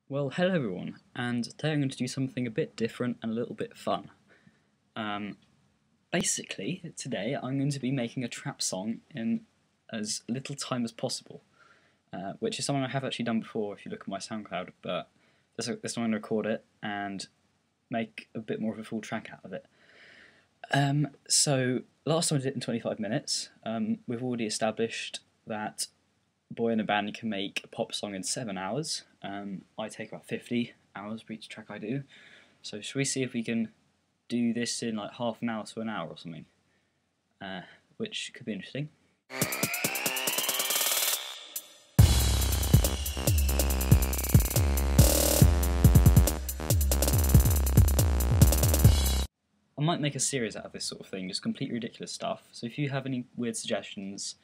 Well, hello everyone, and today I'm going to do something a bit different and a little bit fun. Basically, today I'm going to be making a trap song in as little time as possible, which is something I have actually done before if you look at my SoundCloud, but this time I'm going to record it and make a bit more of a full track out of it. So, last time I did it in 25 minutes. We've already established that Boy in a Band can make a pop song in 7 hours. I take about 50 hours for each track I do. So should we see if we can do this in like half an hour to an hour or something? Which could be interesting. I might make a series out of this sort of thing, just completely ridiculous stuff. So if you have any weird suggestions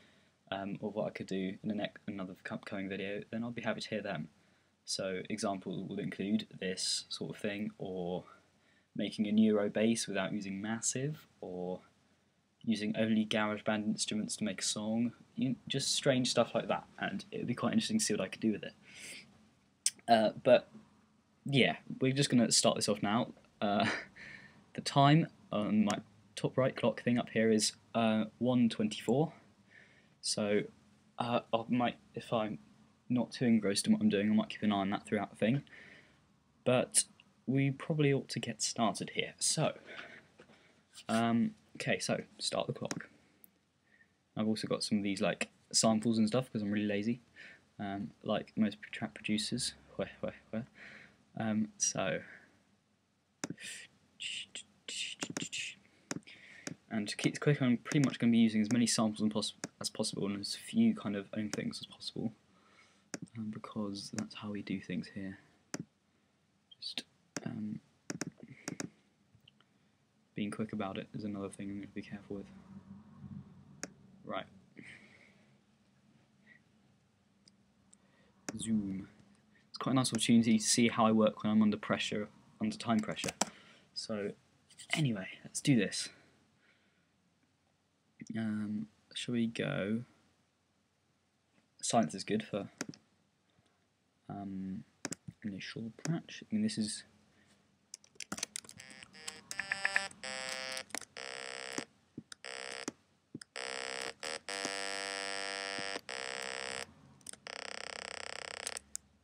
of what I could do in another upcoming video, then I'll be happy to hear them. So examples will include this sort of thing, or making a Neuro bass without using massive, or using only Garageband instruments to make a song, just strange stuff like that, and it would be quite interesting to see what I could do with it. But yeah, we're just going to start this off now. The time on my top right clock thing up here is 1:24. So if I'm not too engrossed in what I'm doing, I might keep an eye on that throughout the thing. But we probably ought to get started here. So, okay, so start the clock. I've also got some of these like samples and stuff because I'm really lazy, like most track producers. And to keep it quick, I'm pretty much going to be using as many samples as possible and as few kind of own things as possible, because that's how we do things here. Just being quick about it is another thing I'm going to be careful with. Right. Zoom. It's quite a nice opportunity to see how I work when I'm under pressure, under time pressure. So, anyway, let's do this. Shall we go? Silence is good for initial patch. I mean, this is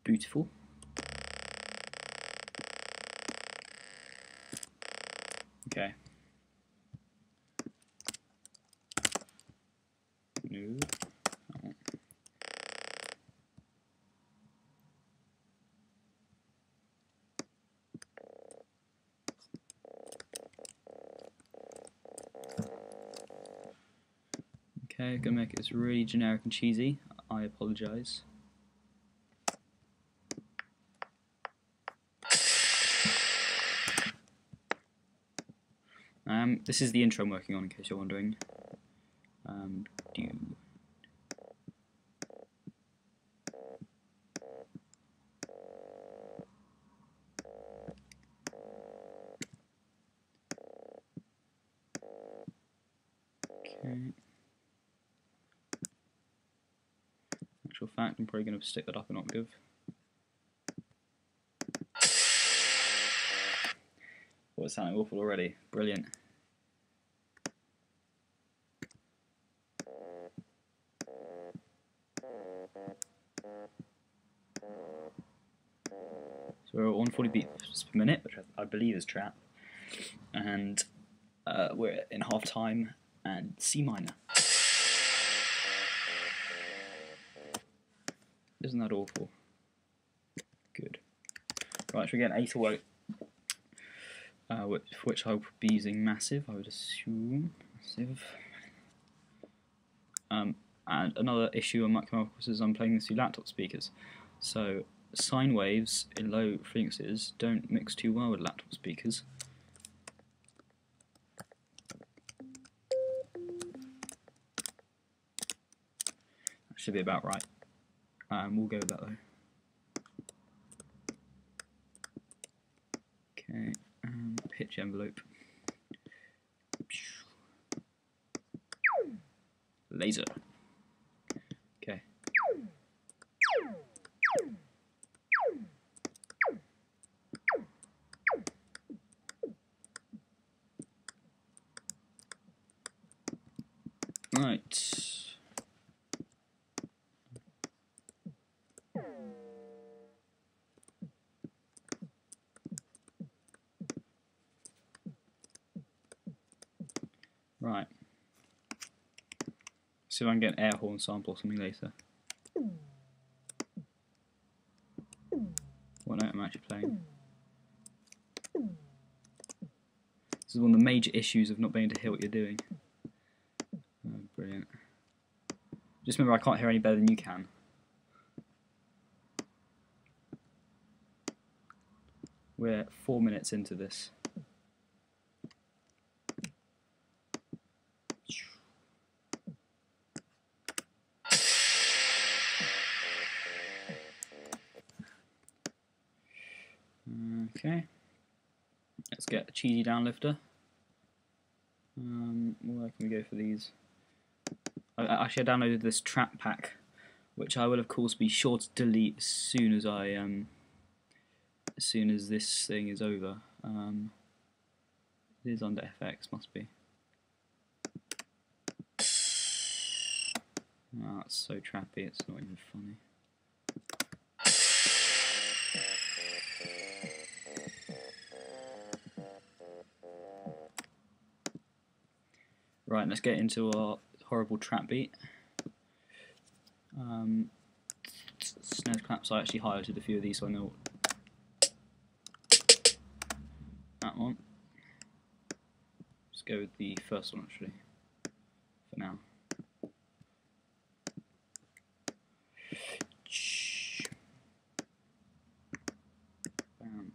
beautiful. Okay. No. Oh. Okay, gonna make it this really generic and cheesy. I apologise. This is the intro I'm working on, in case you're wondering. Okay. Actual fact, I'm probably going to stick that up an octave. Oh, it's sounding awful already. Brilliant. So we're at 140 beats per minute, which I believe is trap, and we're in half time and C minor. Isn't that awful? Good. Right, should we get an 808? Which I'll be using massive, I would assume. Massive. And another issue I might come up with is I'm playing this through laptop speakers. So sine waves in low frequencies don't mix too well with laptop speakers. That should be about right. We'll go with that though. Okay, pitch envelope. Laser. Okay. Right. Right. See if I can get an air horn sample or something later. What note am I actually playing? This is one of the major issues of not being able to hear what you're doing. Oh, brilliant. Just remember, I can't hear any better than you can. We're 4 minutes into this. Okay. Let's get a cheesy downlifter. Where can we go for these? Actually, I downloaded this trap pack, which I will of course be sure to delete as soon as this thing is over. It is under FX, must be. Oh, it's so trappy, it's not even funny. Right, let's get into our horrible trap beat. Snare claps, I actually highlighted a few of these so I know that one. Let's go with the first one actually, for now. Bam.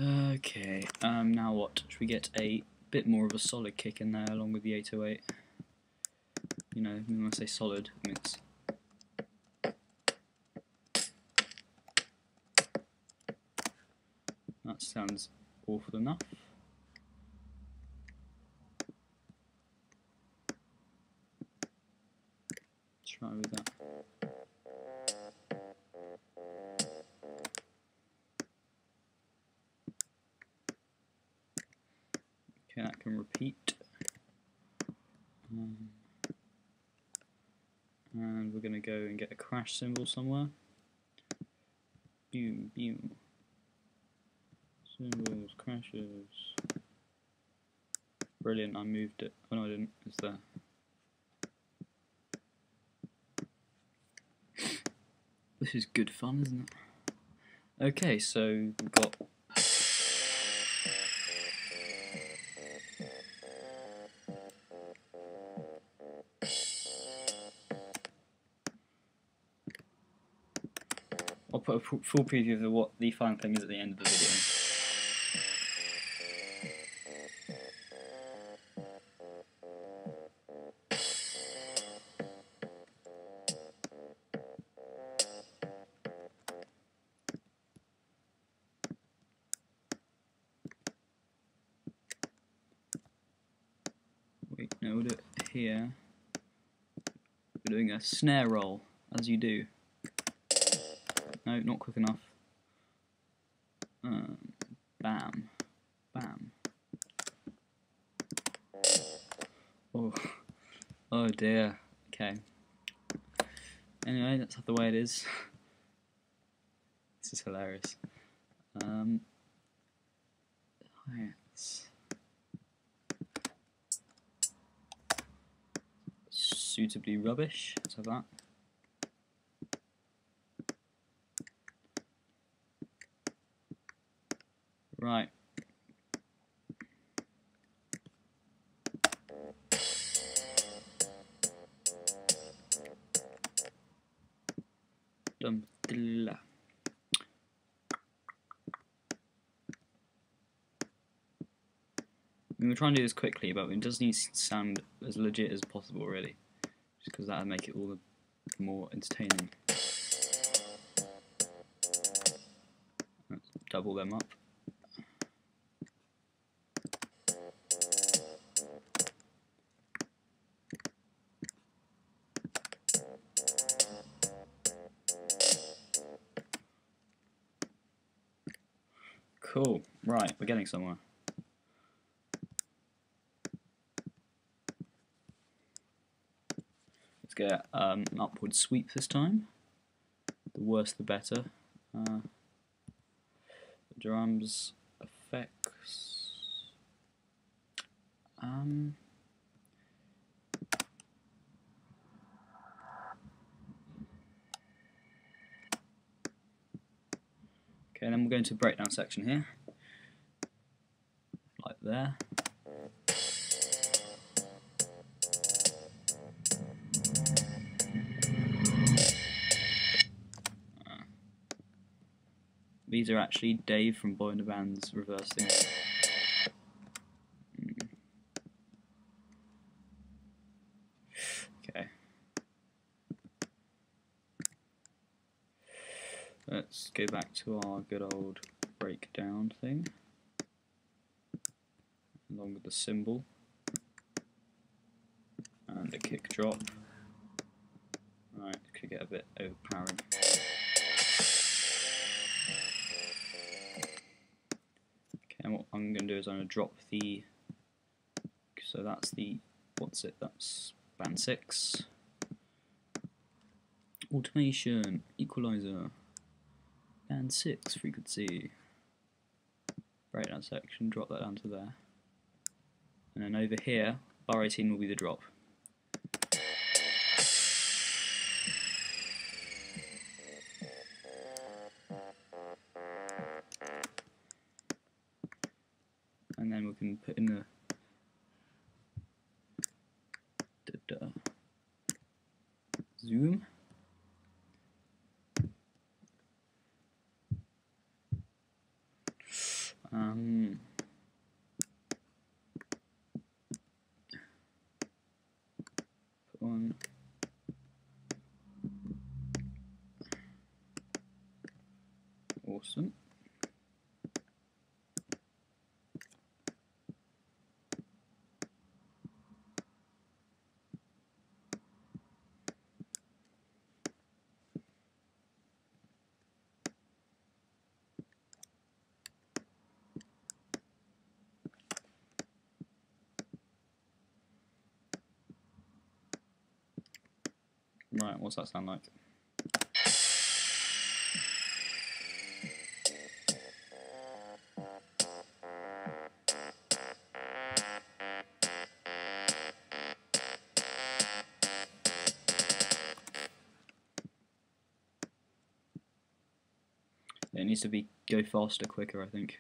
Okay, now what? Should we get a bit more of a solid kick in there along with the 808? You know, when I say solid, I mean it's... That sounds awful enough. Try with that. Okay, that can repeat. And we're going to go and get a crash cymbal somewhere. Boom, boom. Cymbals, crashes. Brilliant, I moved it. Oh no, I didn't. It's there. This is good fun, isn't it? Okay, so we've got... I'll put a full preview of what the final thing is at the end of the video. Wait, no, we'll do it here. We're doing a snare roll, as you do. No, not quick enough. Bam. Bam. Oh. Oh dear. Okay. Anyway, that's the way it is. This is hilarious. Hi-hats. Suitably rubbish. Let's have that. Right. Dum. We'll try and do this quickly, but it does need to sound as legit as possible, really, just because that would make it all the more entertaining. Let's double them up. Cool. Right, we're getting somewhere. Let's get an upward sweep this time. The worse the better. Drums, effects. Okay, then we'll go into breakdown section here, like there. These are actually Dave from Boy in the Band's reversing. Okay. Let's go back to our good old breakdown thing, along with the cymbal and the kick drop. Right, could get a bit overpowering. Okay, and what I'm going to do is I'm going to drop the, so that's the, what's it, that's band 6. Automation, equalizer, band 6 frequency. Breakdown section, drop that down to there. And then over here, bar 18 will be the drop. And then we can put in the zoom. Put on awesome. Right, what's that sound like? It needs to go faster, quicker, I think.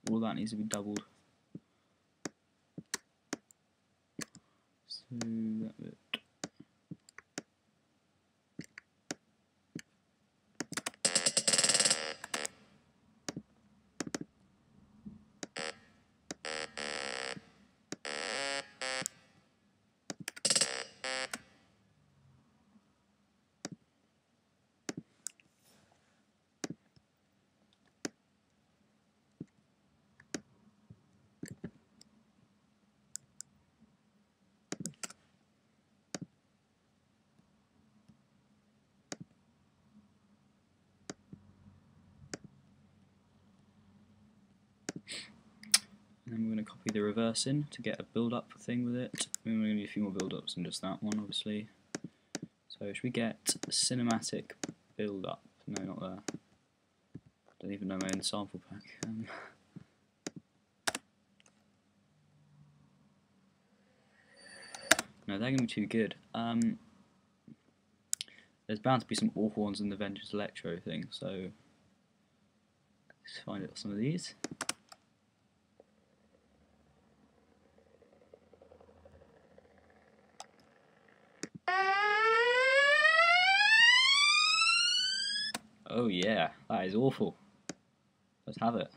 All that needs to be doubled. So that bit. And then we're going to copy the reverse in to get a build-up thing with it. We're going to need a few more build-ups than just that one, obviously. So should we get cinematic build-up? No, not there. Don't even know my own sample pack. No, they're going to be too good. There's bound to be some awful ones in the Vengeance Electro thing, so let's find out some of these. Oh yeah, that is awful. Let's have it.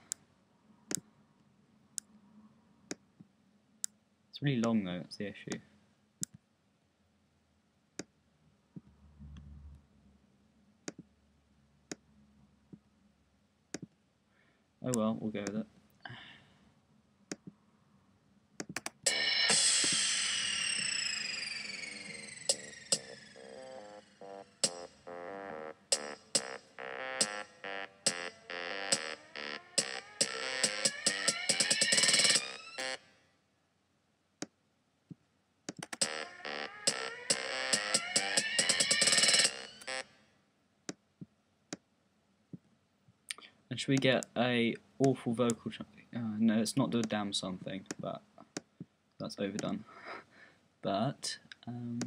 It's really long though, that's the issue. Oh well, we'll go with it. should we get a awful vocal? No, it's not the damn son thing, but that's overdone. But I'm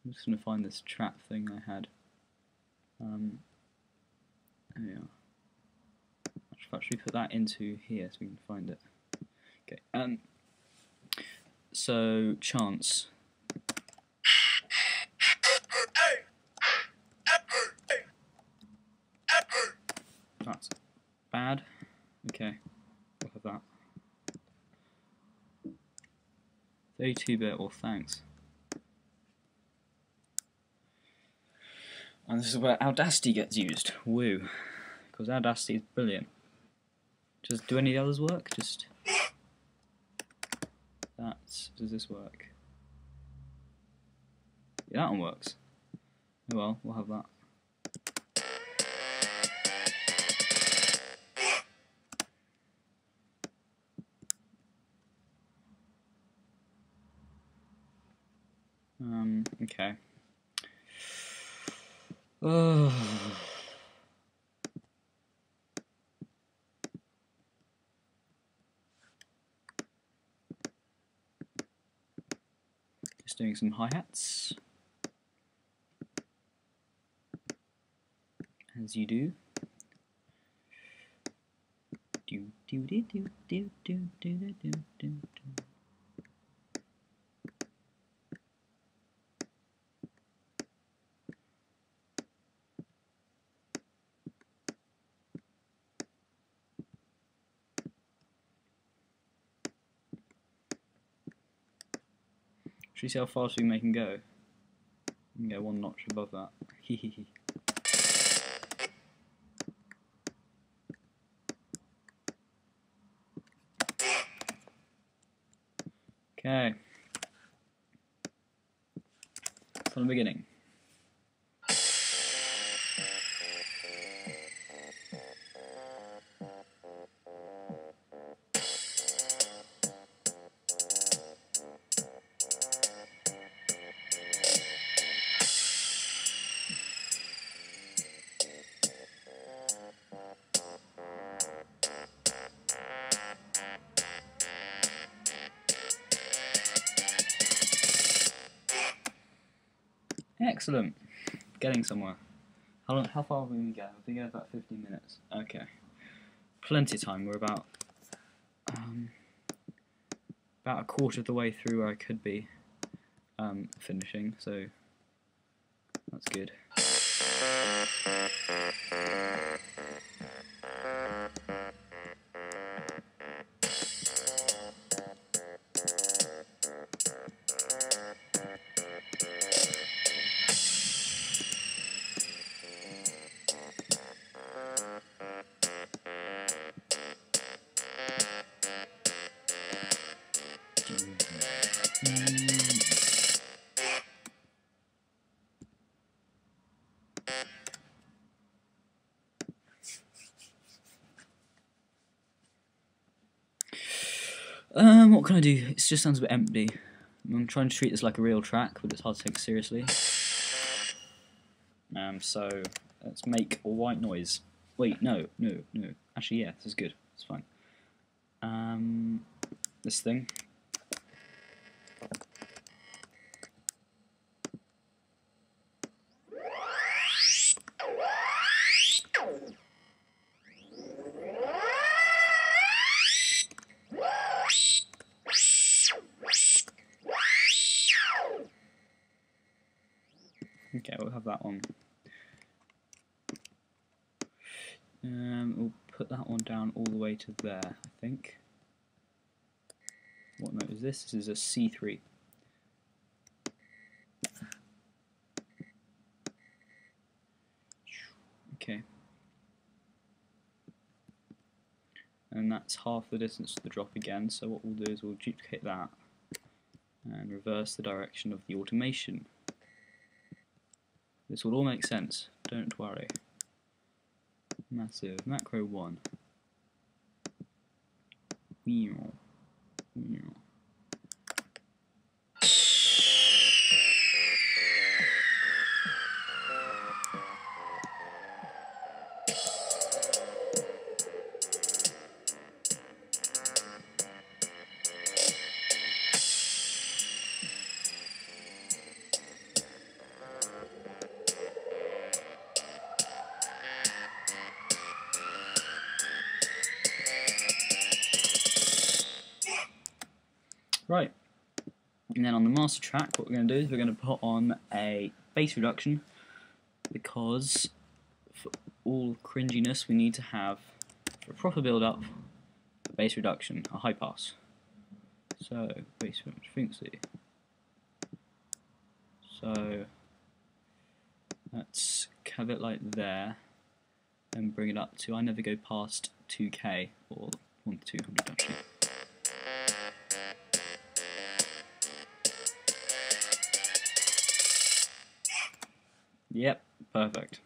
just gonna find this trap thing I had. There we are. I should actually put that into here so we can find it. Okay. So chance. That's bad. Okay, we'll have that. 32-bit, or thanks. And this is where Audacity gets used. Woo. Because Audacity is brilliant. Does any of the others work? Just that. Does this work? Yeah, that one works. Oh well, we'll have that. Okay. Just doing some hi-hats. As you do. Do do do do do do do do do do. Should we see how fast we can make him go? We can go one notch above that. Hehehe. Okay. From the beginning. Excellent. Getting somewhere. How far have we been going? I think about 15 minutes. Okay. Plenty of time. We're about a quarter of the way through where I could be finishing, so that's good. What can I do? It just sounds a bit empty. I'm trying to treat this like a real track, but it's hard to take seriously. So let's make a white noise. Wait, no. Actually, yeah, this is good. It's fine. This thing. Okay, we'll have that one. We'll put that one down all the way to there, I think. What note is this? This is a C3. Okay. And that's half the distance to the drop again, so what we'll do is we'll duplicate that and reverse the direction of the automation. This will all make sense, don't worry. Massive, macro 1. Wheel. Right, and then on the master track, what we're going to do is we're going to put on a bass reduction, because for all cringiness we need to have, for a proper build-up, a bass reduction, a high pass. So, bass reduction frequency. So, let's have it like there, and bring it up to, I never go past 2K, or 1 to 200 actually. Yep, perfect.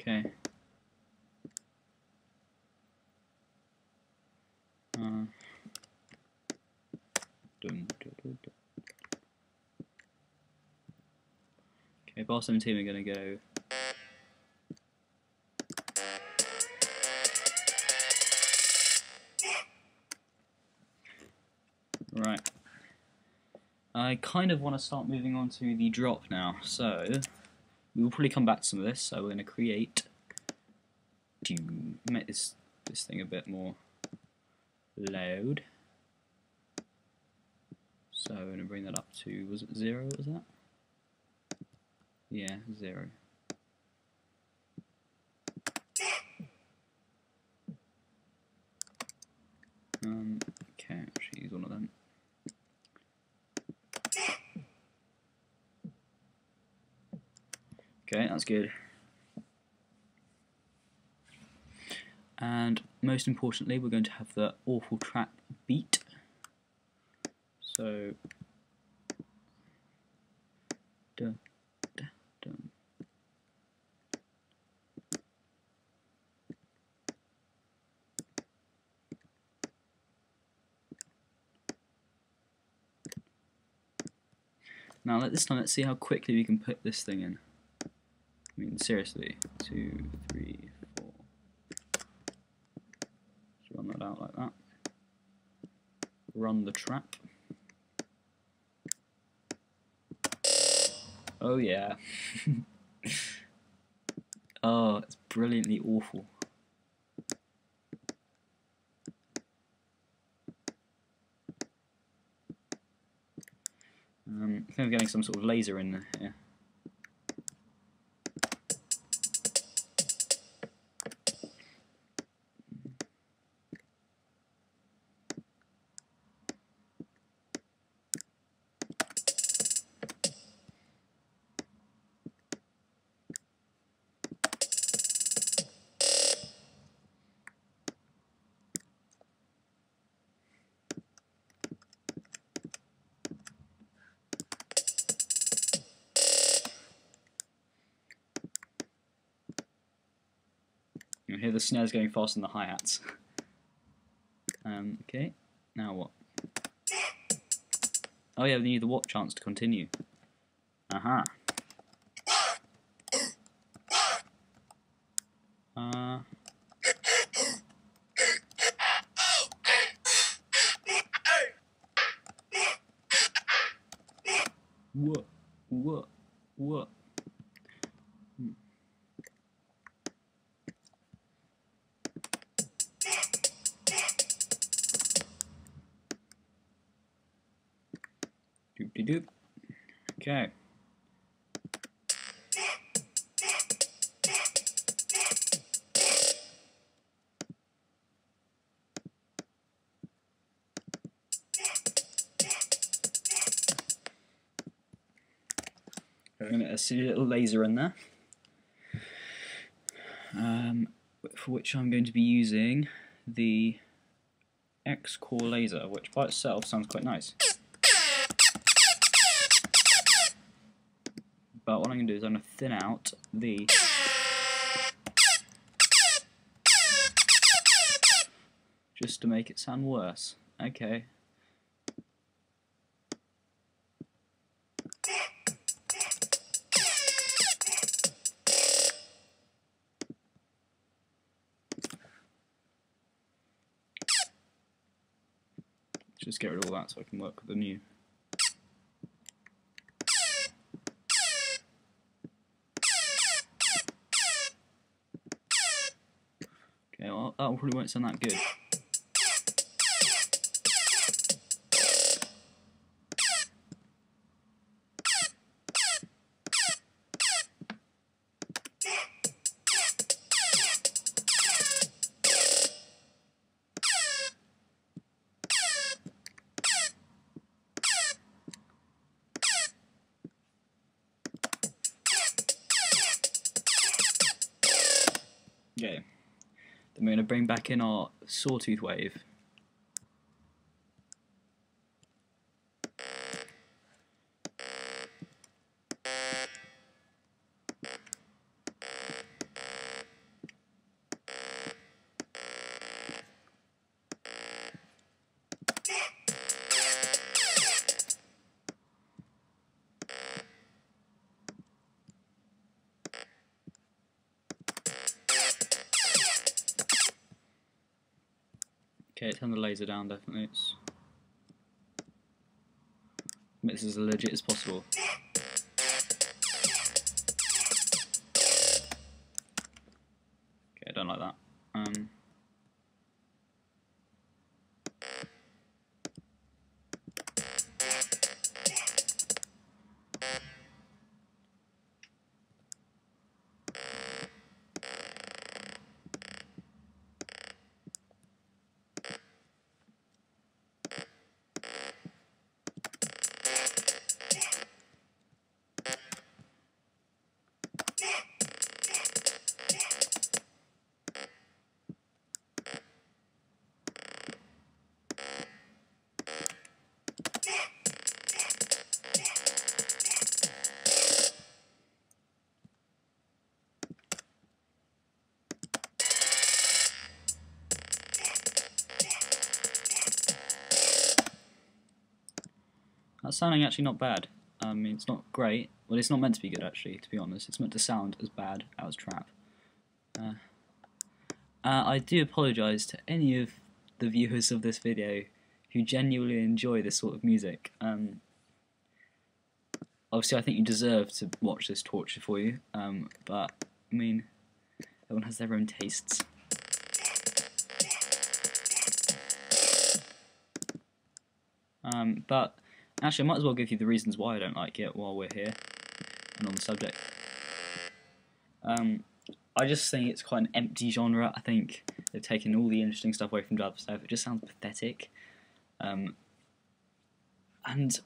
Okay. Okay, bar 17 we're going to go. Right. I kind of want to start moving on to the drop now, so we will probably come back to some of this. So we're going to create, to make this thing a bit more loud. So we're going to bring that up to, was it 0, was that? Yeah, 0. Okay, actually use one of them. Okay, that's good. And most importantly, we're going to have the awful trap beat. So, dun, dun, dun. Now, this time, let's see how quickly we can put this thing in. I mean, seriously. 2, 3, 4. Let's run that out like that. Run the trap. Oh yeah. Oh, it's brilliantly awful. I think I'm getting some sort of laser in there. Yeah. You hear the snares going faster than the hi-hats. Okay, now what? Oh yeah, we need the what chance to continue. Aha. What? What? What? Doop de doop. Okay. I'm going to see a little laser in there, for which I'm going to be using the X core laser, which by itself sounds quite nice. But what I'm going to do is I'm going to thin out the just to make it sound worse. Okay. Just get rid of all that so I can work with the new. Okay, well, that probably won't sound that good. Okay, then we're going to bring back in our sawtooth wave. Okay, turn the laser down definitely. Make this as legit as possible. Okay, I don't like that. That's sounding actually not bad. I mean, it's not great. Well, it's not meant to be good actually, to be honest. It's meant to sound as bad as trap. I do apologise to any of the viewers of this video who genuinely enjoy this sort of music. Obviously, I think you deserve to watch this torture for you, but I mean, everyone has their own tastes. But actually, I might as well give you the reasons why I don't like it while we're here and on the subject. I just think it's quite an empty genre. I think they've taken all the interesting stuff away from dubstep. It just sounds pathetic. And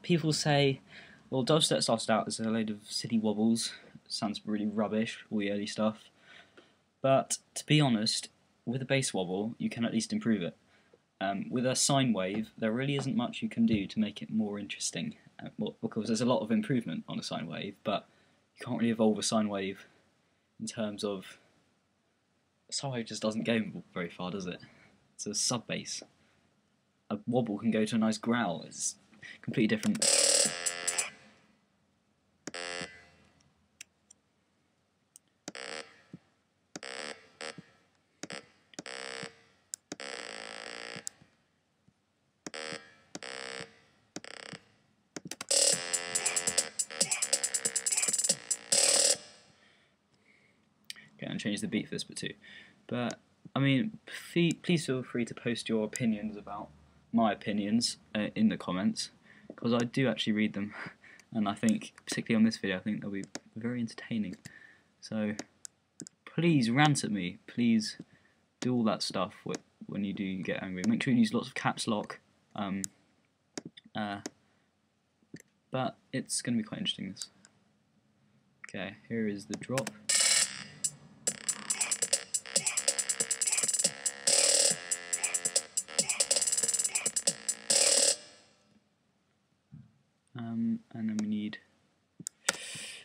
people say, well, dubstep started out as a load of silly wobbles. It sounds really rubbish, all the early stuff. But to be honest, with a bass wobble, you can at least improve it. With a sine wave, there really isn't much you can do to make it more interesting. Well, because there's a lot of improvement on a sine wave, but you can't really evolve a sine wave in terms of... A sine wave just doesn't go very far, does it? It's a sub-bass. A wobble can go to a nice growl. It's completely different. Okay, and change the beat for this bit too. But I mean, please feel free to post your opinions about my opinions in the comments, because I do actually read them, and I think, particularly on this video, I think they'll be very entertaining. So please rant at me. Please do all that stuff when you do get angry. Make sure you use lots of caps lock. But it's going to be quite interesting. This. Okay, here is the drop. And then we need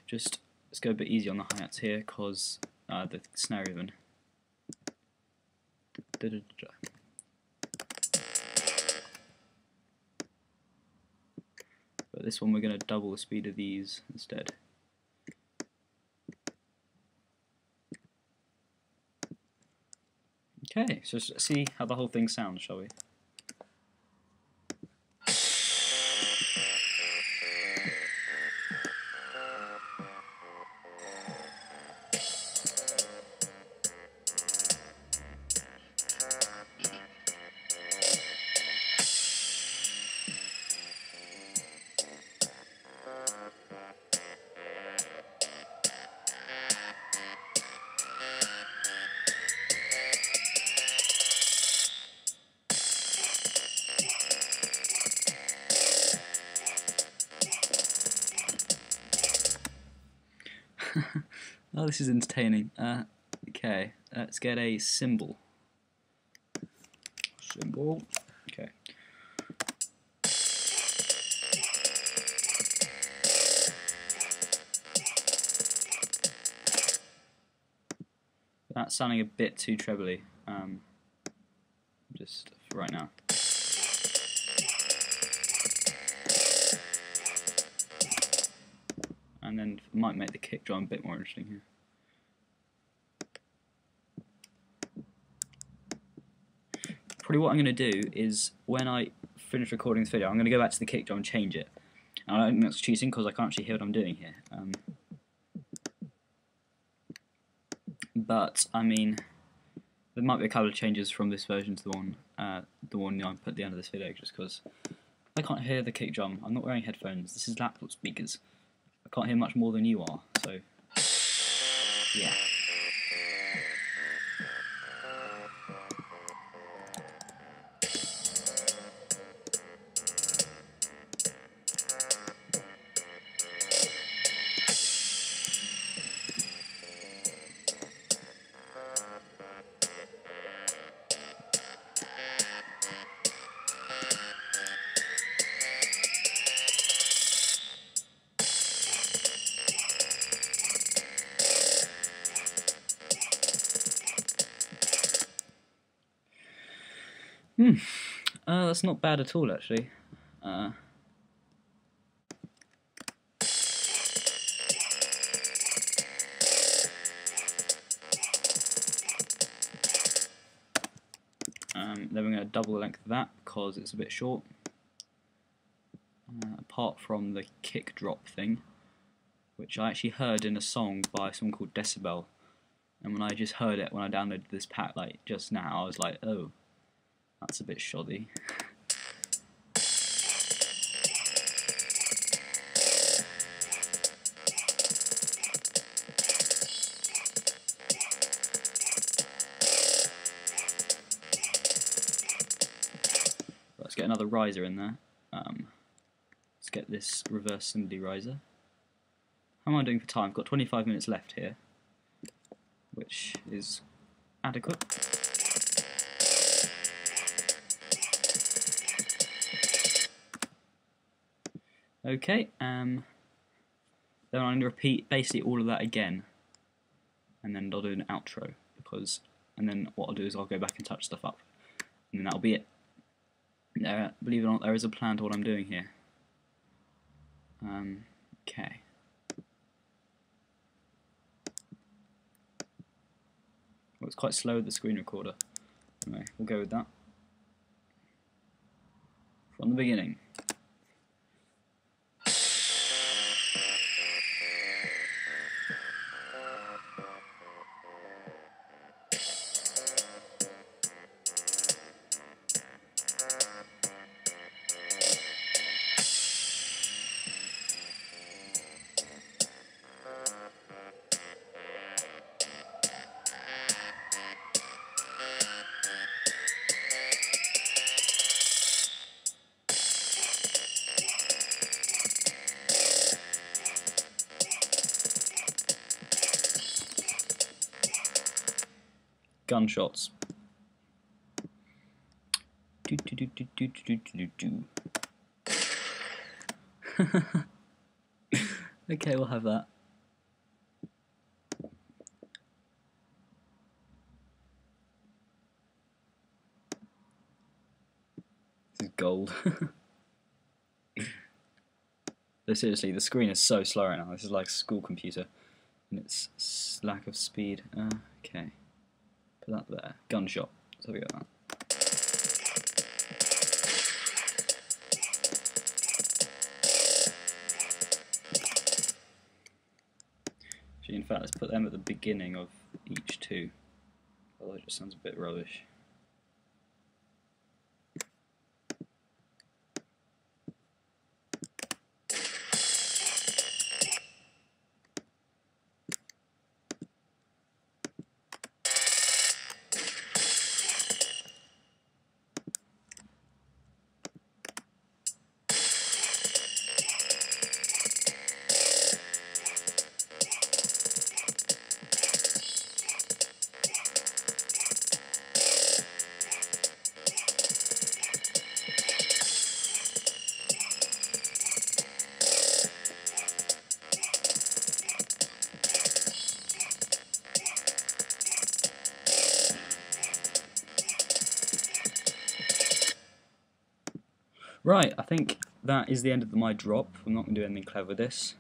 just, let's go a bit easy on the hi-hats here, because the snare even. But this one we're going to double the speed of these instead. Okay, so let's see how the whole thing sounds, shall we? Oh, this is entertaining. Okay, let's get a cymbal. Cymbal. Okay. That's sounding a bit too trebly. Just for right now. And then might make the kick drum a bit more interesting here. Probably what I'm going to do is when I finish recording this video, I'm going to go back to the kick drum and change it. And I don't think that's cheating because I can't actually hear what I'm doing here. But I mean, there might be a couple of changes from this version to the one I put at the end of this video, just because I can't hear the kick drum. I'm not wearing headphones. This is laptop speakers. I can't hear much more than you are. So yeah. That's not bad at all, actually. Then we're going to double the length of that because it's a bit short. Apart from the kick drop thing, which I actually heard in a song by someone called Decibel, and when I just heard it when I downloaded this pack like just now, I was like, oh, that's a bit shoddy. Let's get another riser in there. Let's get this reverse cymbal riser. How am I doing for time? I've got 25 minutes left here, which is adequate. Okay, then I'm going to repeat basically all of that again, and then I'll do an outro, and then what I'll do is I'll go back and touch stuff up, and then that'll be it. Believe it or not, there is a plan to what I'm doing here. Okay. Well, it's quite slow with the screen recorder. Anyway, we'll go with that. From the beginning. Gunshots. Okay, we'll have that. This is gold. But seriously, the screen is so slow right now. This is like a school computer, and its lack of speed. Okay. Put that there. Gunshot. So we got that. Actually, in fact, let's put them at the beginning of each two. Otherwise, it just sounds a bit rubbish. Right, I think that is the end of my drop. I'm not going to do anything clever with this.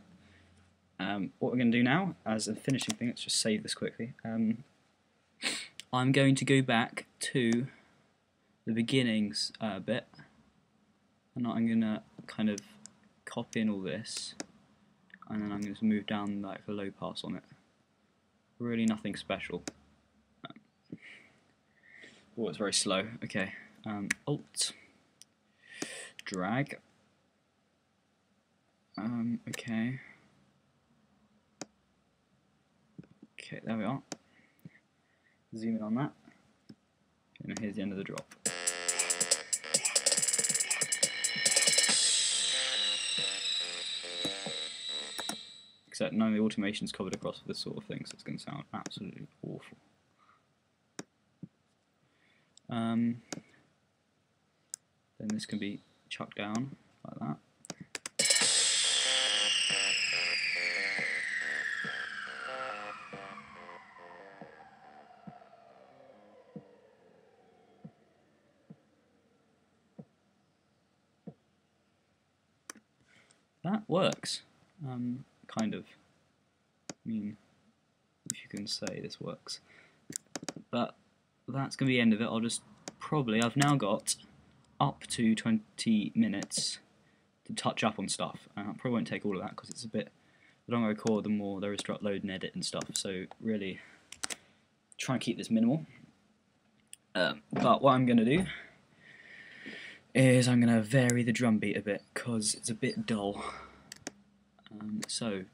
What we're going to do now, as a finishing thing, let's just save this quickly. I'm going to go back to the beginnings bit, and I'm going to kind of copy in all this, and then I'm going to move down like a low pass on it. Really nothing special. Oh, it's very slow. Okay, Alt, drag. Okay. Okay, there we are. Zoom in on that. And here's the end of the drop. Except none of the automation's covered across for this sort of thing, so it's going to sound absolutely awful. Then this can be chucked down like that. That works, kind of. I mean, if you can say this works. But that's going to be the end of it. I've now got up to 20 minutes to touch up on stuff. I probably won't take all of that because it's a bit, the longer I record, the more there is to upload and edit and stuff. So really try and keep this minimal. But what I'm going to do is I'm going to vary the drum beat a bit because it's a bit dull. So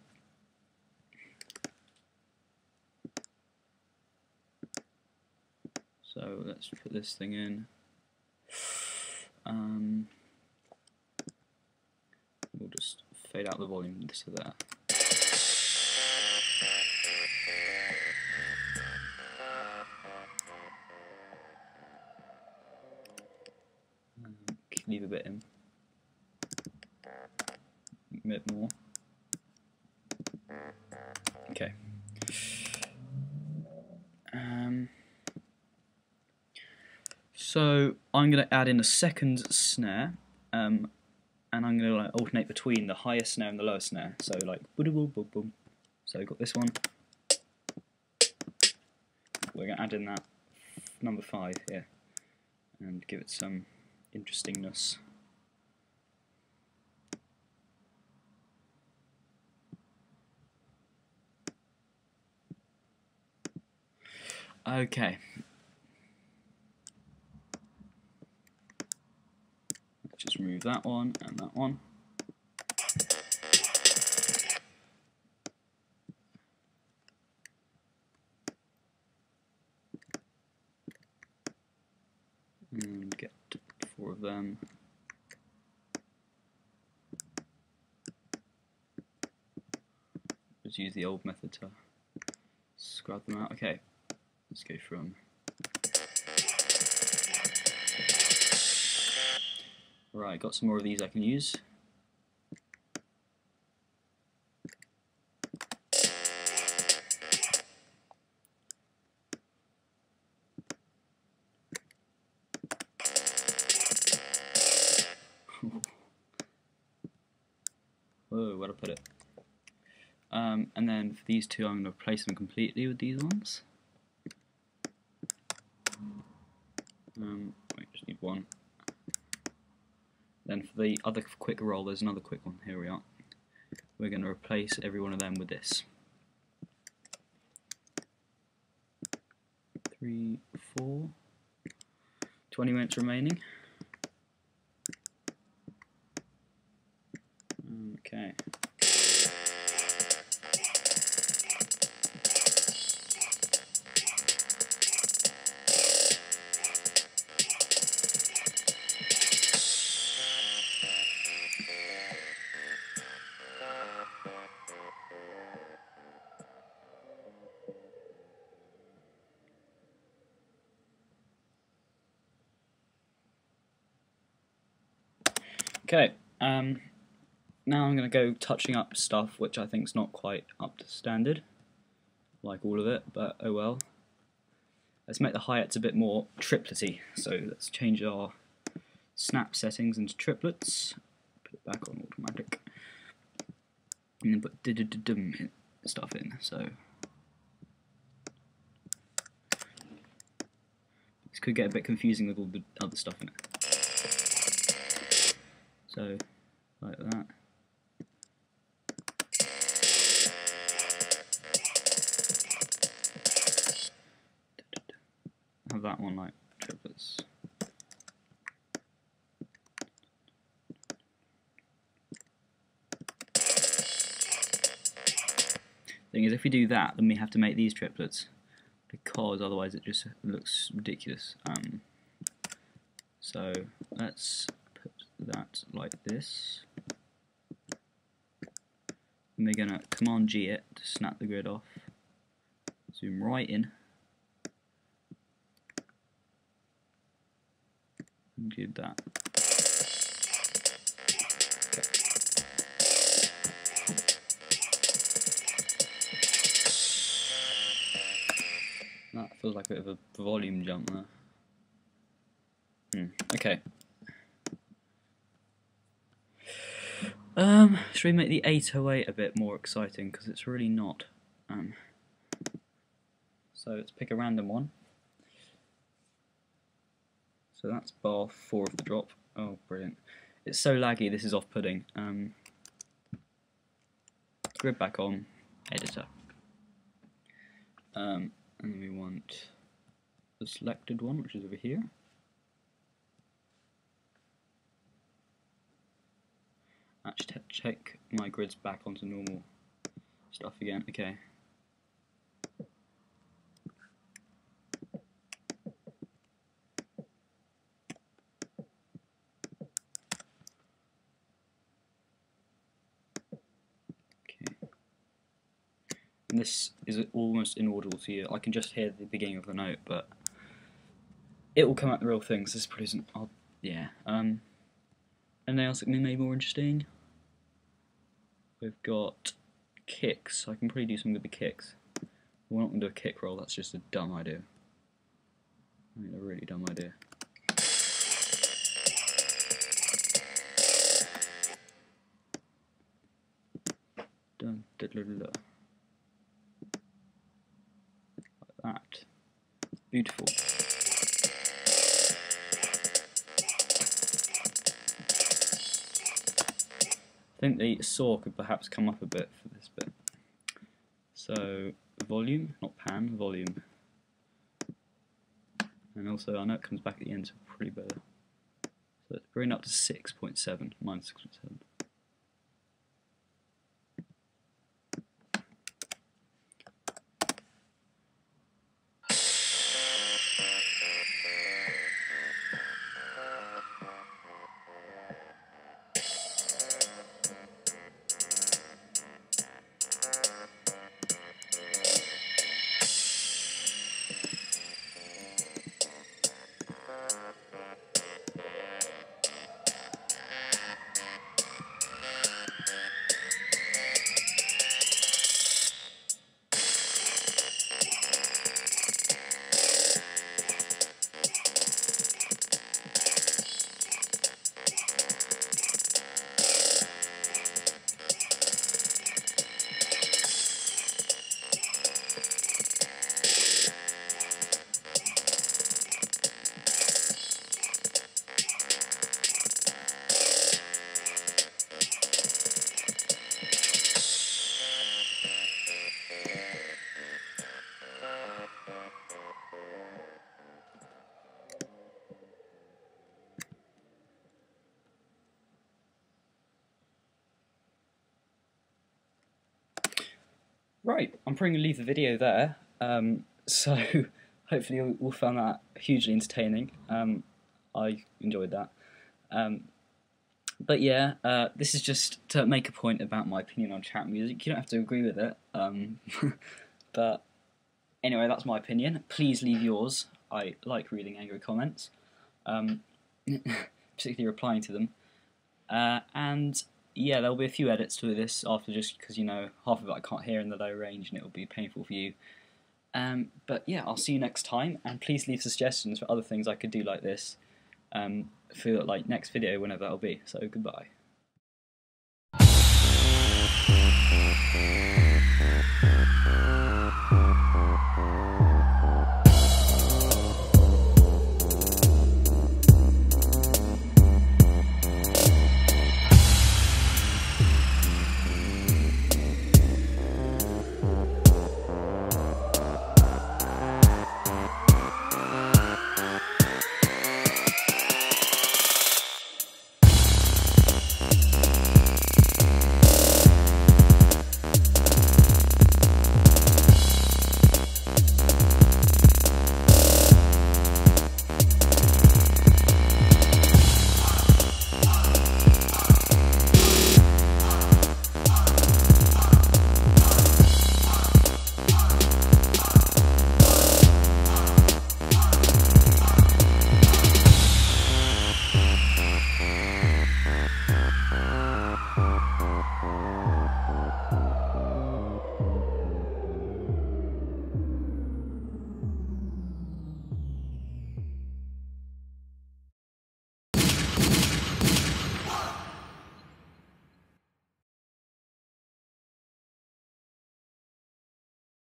let's put this thing in. We'll just fade out the volume to there. Leave a bit in. A bit more. Okay. So I'm going to add in a second snare, and I'm going to like alternate between the highest snare and the lowest snare. So like boom boom boom boom. So I've got this one. We're going to add in that number 5 here, and give it some interestingness. Okay. Let's just remove that one and that one. And get 4 of them. Just use the old method to scrub them out. Okay, let's go from right, got some more of these I can use. Whoa, where'd I put it? And then for these two, I'm going to replace them completely with these ones. I just need one. Then for the other quick roll, there's another quick one. Here we are. We're going to replace every one of them with this. 3, 4. 20 minutes remaining. Okay. Okay, now I'm going to go touching up stuff which I think is not quite up to standard, like all of it, but oh well. Let's make the hi-hats a bit more triplety, so let's change our snap settings into triplets, put it back on automatic, and then put dum stuff in. So this could get a bit confusing with all the other stuff in it. So like that. Have that one like triplets. Thing is, if we do that, then we have to make these triplets, because otherwise it just looks ridiculous. So let's put that like this. And we're gonna Command G it to snap the grid off. Zoom right in. And do that. That feels like a bit of a volume jump there. Okay. Should we make the 808 a bit more exciting, because it's really not. So let's pick a random one. So that's bar 4 of the drop. Oh, brilliant. It's so laggy, this is off-putting. Grid back on, editor. And we want the selected one, which is over here. Actually, check my grids back onto normal stuff again. Okay. And this is almost inaudible to you. I can just hear the beginning of the note, but it will come out the real things. This probably isn't. Yeah. Anything else that can be made more interesting? We've got kicks. I can probably do something with the kicks. We're not going to do a kick roll. That's just a dumb idea. I mean, a really dumb idea. Dun, da, da, da, da. That. Beautiful. I think the saw could perhaps come up a bit for this bit. So volume, not pan, volume. And also I know it comes back at the end, so pretty better. So let's bring it up to 6.7, minus 6.7. Right, I'm probably going to leave the video there, so hopefully you all found that hugely entertaining. I enjoyed that. But yeah, this is just to make a point about my opinion on chat music. You don't have to agree with it, but anyway, that's my opinion. Please leave yours. I like reading angry comments, particularly replying to them. And yeah, there'll be a few edits to this after, just because, you know, half of it I can't hear in the low range and it'll be painful for you. But yeah, I'll see you next time, and please leave suggestions for other things I could do like this. for like next video, whenever that'll be. So goodbye.